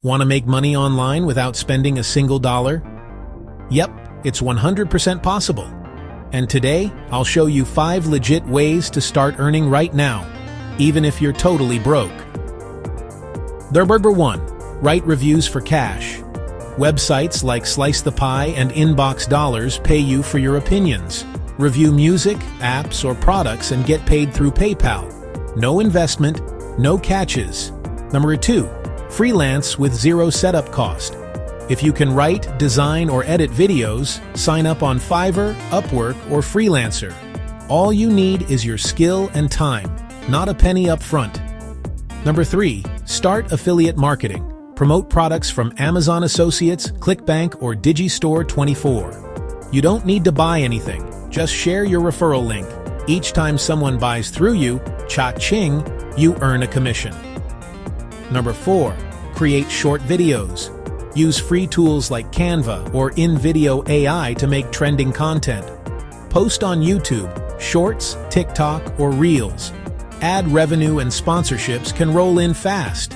Want to make money online without spending a single dollar? Yep, it's 100% possible. And today, I'll show you 5 legit ways to start earning right now, even if you're totally broke. Number 1. Write reviews for cash. Websites like Slice the Pie and Inbox Dollars pay you for your opinions. Review music, apps, or products and get paid through PayPal. No investment, no catches. Number 2. Freelance with zero setup cost. If you can write, design, or edit videos, sign up on Fiverr, Upwork, or Freelancer. All you need is your skill and time, not a penny up front. Number 3. Start affiliate marketing. Promote products from Amazon Associates, ClickBank, or Digistore24. You don't need to buy anything. Just share your referral link. Each time someone buys through you, cha-ching, you earn a commission. Number 4. Create short videos. Use free tools like Canva or InVideo AI to make trending content. Post on YouTube, Shorts, TikTok, or Reels. Ad revenue and sponsorships can roll in fast.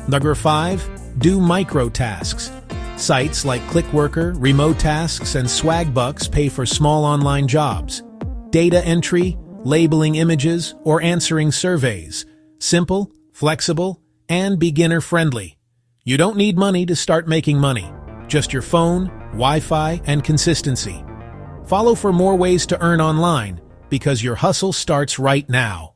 Number 5. Do micro tasks. Sites like Clickworker, Remote Tasks, and Swagbucks pay for small online jobs. Data entry, labeling images, or answering surveys. Simple, flexible, and beginner-friendly. You don't need money to start making money. Just your phone, Wi-Fi, and consistency. Follow for more ways to earn online, because your hustle starts right now.